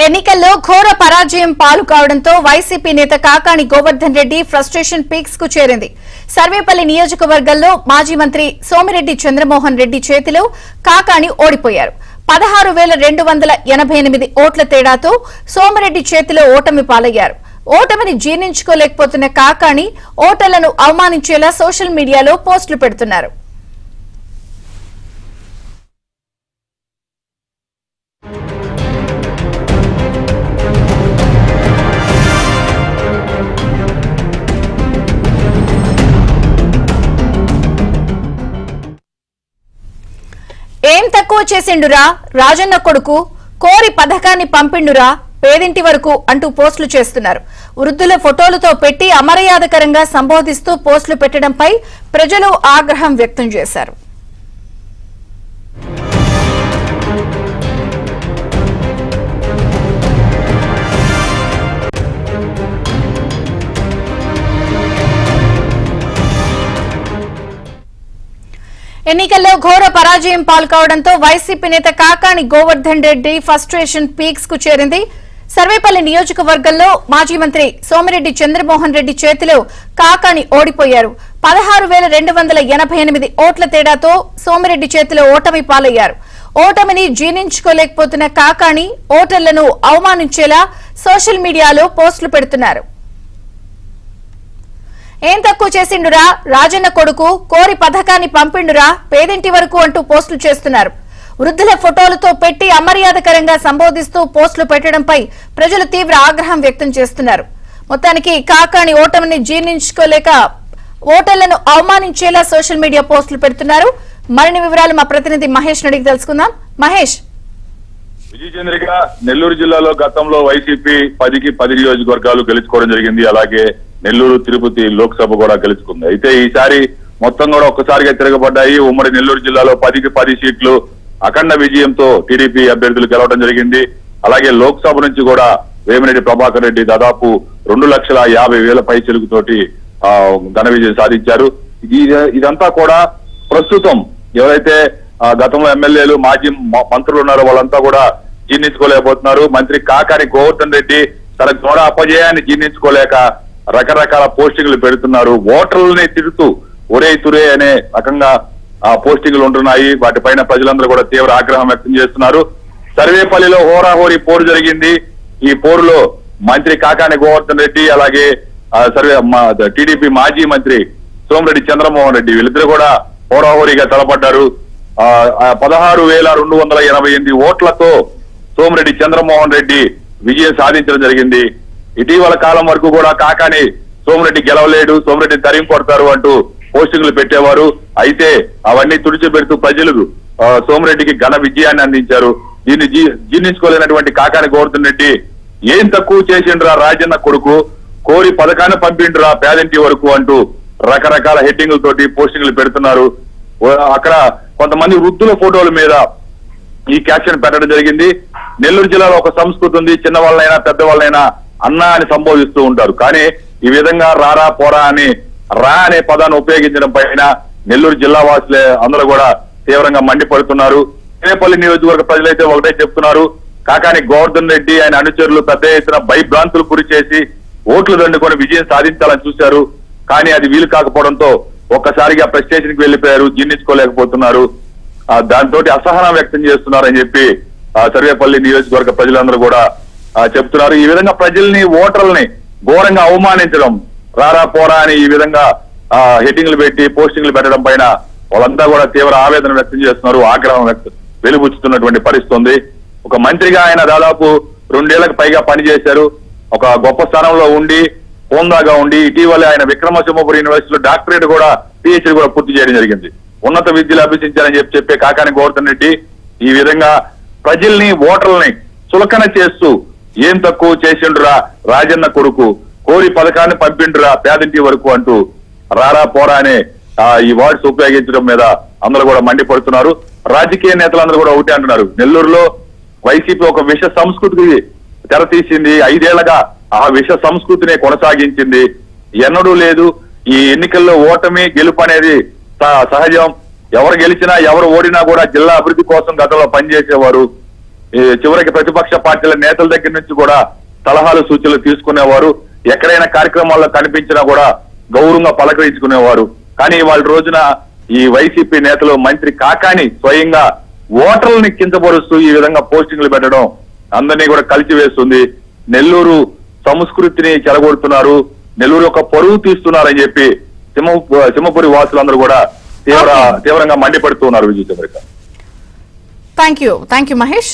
ఎన్నికల్లో ఘోర పరాజయం పాలు కావడంతో వైసీపీ నేత కాకాణి గోవర్ధన్ రెడ్డి ఫ్రస్ట్రేషన్ పీక్స్ కు చేరింది. సర్వేపల్లి నియోజకవర్గంలో మాజీ మంత్రి సోమిరెడ్డి చంద్రమోహన్ రెడ్డి చేతిలో కాకాణి ఓడిపోయారు. 16,288 ఓట్ల తేడాతో సోమిరెడ్డి చేతిలో ఓటమి పాలయ్యారు. ఓటమిని జీర్ణించుకోలేకపోతున్న కాకాణి ఓటర్లను అవమానించేలా సోషల్ మీడియాలో పోస్టులు పెడుతున్నారు. ఏం తక్కువ చేసిండురా రాజన్న కొడుకు, కోరి పథకాన్ని పంపిండురా పేదింటి వరకు అంటూ పోస్టులు చేస్తున్నారు. వృద్ధుల ఫోటోలతో పెట్టి అమర్యాదకరంగా సంబోధిస్తూ పోస్టులు పెట్టడంపై ప్రజలు ఆగ్రహం వ్యక్తం చేశారు. ఎన్నికల్లో ఘోర పరాజయం పాల్కావడంతో వైసీపీ నేత కాకాణి గోవర్ధన్ రెడ్డి ఫ్రస్ట్రేషన్ పీక్స్ కు చేరింది. సర్వేపల్లి నియోజకవర్గంలో మాజీ మంత్రి సోమిరెడ్డి చంద్రమోహన్ రెడ్డి చేతిలో కాకాణి ఓడిపోయారు. 16,288 ఓట్ల తేడాతో సోమిరెడ్డి చేతిలో ఓటమి పాలయ్యారు. ఓటమిని జీర్ణించుకోలేకపోతున్న కాకాణి ఓటర్లను అవమానించేలా సోషల్ మీడియాలో పోస్టులు పెడుతున్నారు. ఏం తక్కువ చేసిండురా రాజన్న కొడుకు, కోరి పథకాన్ని పంపిండురా పేదింటి వరకు అంటూ పోస్టులు చేస్తున్నారు. వృద్ధుల ఫోటోలతో పెట్టి అమర్యాదకరంగా సంబోధిస్తూ పోస్టులు పెట్టడంపై ప్రజలు తీవ్ర ఆగ్రహం వ్యక్తం చేస్తున్నారు. మొత్తానికి కాకాణి ఓటమిని జీర్ణించుకోలేక ఓటర్లను అవమానించేలా సోషల్ మీడియా పోస్టులు పెడుతున్నారు. మరిన్ని వివరాలు మా ప్రతినిధి మహేష్ అడిగి తెలుసుకుందాం. మహేష్, విజయచంద్రిక, నెల్లూరు జిల్లాలో గతంలో వైసీపీ 10కి 10 నియోజకవర్గాలు గెలుచుకోవడం జరిగింది. అలాగే నెల్లూరు, తిరుపతి లోక్సభ కూడా గెలుచుకుంది. అయితే ఈసారి మొత్తం కూడా ఒక్కసారిగా తిరగబడ్డాయి. ఉమ్మడి నెల్లూరు జిల్లాలో 10కి 10 సీట్లు అఖండ విజయంతో టీడీపీ అభ్యర్థులు గెలవడం జరిగింది. అలాగే లోక్సభ నుంచి కూడా వేమిరెడ్డి ప్రభాకర్ రెడ్డి దాదాపు 2,50,000 పైచిలుకుతోటి ఘన విజయం సాధించారు. ఇదంతా కూడా ప్రస్తుతం ఎవరైతే గతంలో ఎమ్మెల్యేలు, మాజీ మంత్రులు ఉన్నారో వాళ్ళంతా కూడా జీర్ణించుకోలేకపోతున్నారు. మంత్రి కాకాణి గోవర్ధన్ రెడ్డి తన ఘోర అపజయాన్ని జీర్ణించుకోలేక రకరకాల పోస్టింగ్లు పెడుతున్నారు. ఓటర్లని తిడుతూ ఒరే తురే అనే రకంగా పోస్టింగ్లు ఉంటున్నాయి. వాటిపైన ప్రజలందరూ కూడా తీవ్ర ఆగ్రహం వ్యక్తం చేస్తున్నారు. సర్వేపల్లిలో హోరాహోరీ పోరు జరిగింది. ఈ పోరులో మంత్రి కాకాణి గోవర్ధన్ రెడ్డి, అలాగే టీడీపీ మాజీ మంత్రి సోమిరెడ్డి చంద్రమోహన్ రెడ్డి వీళ్ళిద్దరు కూడా హోరాహోరీగా తలపడ్డారు. 16,288 ఓట్లతో సోమిరెడ్డి చంద్రమోహన్ రెడ్డి విజయం సాధించడం జరిగింది. ఇటీవల కాలం వరకు కూడా కాకాణి సోమిరెడ్డి గెలవలేడు, సోమిరెడ్డి తరిమి కొడతారు అంటూ పోస్టింగ్లు పెట్టేవారు. అయితే అవన్నీ తుడిచిపెడుతూ ప్రజలు సోమిరెడ్డికి ఘన విజయాన్ని అందించారు. దీన్ని జీర్ణించుకోలేనటువంటి కాకాణి గోవర్ధన్ రెడ్డి ఏం తక్కువ చేసిండ్రా రాజన్న కొడుకు, కోరి పథకాన్ని పంపిండ్రా పేదింటి వరకు అంటూ రకరకాల హెడ్డింగ్లతోటి పోస్టింగ్లు పెడుతున్నారు. అక్కడ కొంతమంది వృద్ధుల ఫోటోల మీద ఈ క్యాప్షన్ పెట్టడం జరిగింది. నెల్లూరు జిల్లాలో ఒక సంస్కృతి ఉంది, చిన్నవాళ్ళైనా పెద్దవాళ్ళైనా అన్నా అని సంబోధిస్తూ ఉంటారు. కానీ ఈ విధంగా రారా పోరా అని రా అనే పదాన్ని ఉపయోగించడం పైన నెల్లూరు జిల్లా వాసులే అందరూ కూడా తీవ్రంగా మండిపడుతున్నారు. సర్వేపల్లి నియోజకవర్గ ప్రజలైతే ఒకటే చెప్తున్నారు, కాకాణి గోవర్ధన్ రెడ్డి ఆయన అనుచరులు పెద్ద ఎత్తున భయభ్రాంతులు గురి చేసి ఓట్లు దండుకొని విజయం సాధించాలని చూశారు. కానీ అది వీలు కాకపోవడంతో ఒక్కసారిగా ప్రెస్టేషన్ కి వెళ్లిపోయారు, జీర్ణించుకోలేకపోతున్నారు. దాంతో అసహనం వ్యక్తం చేస్తున్నారని చెప్పి సర్వేపల్లి నియోజకవర్గ ప్రజలందరూ కూడా చెప్తున్నారు. ఈ విధంగా ప్రజల్ని, ఓటర్లని ఘోరంగా అవమానించడం, రారా పోరా అని ఈ విధంగా హెడ్డింగ్లు పెట్టి పోస్టింగ్లు పెట్టడం పైన వాళ్ళంతా కూడా తీవ్ర ఆవేదన వ్యక్తం చేస్తున్నారు, ఆగ్రహం వెలుబుచ్చుతున్నటువంటి పరిస్థితి ఉంది. ఒక మంత్రిగా ఆయన దాదాపు 2 ఏళ్లకు పైగా పనిచేశారు. ఒక గొప్ప స్థానంలో ఉండి, హోందాగా ఉండి, ఇటీవల ఆయన విక్రమసింహపురి యూనివర్సిటీలో డాక్టరేట్ కూడా, పిహెచ్డీ కూడా పూర్తి చేయడం జరిగింది. ఉన్నత విద్యలు అభ్యసించారని చెప్పే కాకాణి గోవర్ధన్ రెడ్డి ఈ విధంగా ప్రజల్ని, ఓటర్లని చులకన చేస్తూ ఏం తక్కువ చేసిండురా రాజన్న కొడుకు, కోరి పథకాన్ని పంపిండురా పేదింటి వరకు అంటూ రారా పోరా అనే ఈ వర్డ్స్ ఉపయోగించడం మీద అందరూ కూడా మండిపడుతున్నారు. రాజకీయ నేతలందరూ కూడా ఒకటే అంటున్నారు, నెల్లూరులో వైసీపీ ఒక విష సంస్కృతికి తెరతీసింది. 5 ఏళ్లగా ఆ విష సంస్కృతిని కొనసాగించింది. ఎన్నడూ లేదు. ఈ ఎన్నికల్లో ఓటమి గెలుపు అనేది సహజం. ఎవరు గెలిచినా ఎవరు ఓడినా కూడా జిల్లా అభివృద్ధి కోసం గతంలో పనిచేసేవారు. చివరికి ప్రతిపక్ష పార్టీల నేతల దగ్గర నుంచి కూడా సలహాలు సూచనలు తీసుకునేవారు. ఎక్కడైనా కార్యక్రమాల్లో కనిపించినా కూడా గౌరవంగా పలకరించుకునేవారు. కానీ వాళ్ళ రోజున ఈ వైసీపీ నేతలు మంత్రి కాకాని స్వయంగా ఓటర్లని కించపరుస్తూ ఈ విధంగా పోస్టింగ్లు పెట్టడం అందరినీ కూడా కలిసివేస్తుంది. నెల్లూరు సంస్కృతిని చెడగొడుతున్నారు, నెల్లూరు యొక్క పరువు తీస్తున్నారని చెప్పి సింహపురి వాసులందరూ కూడా తీవ్రంగా మండిపడుతున్నారు. విజయ్ చంద్రిక. Thank you Mahesh.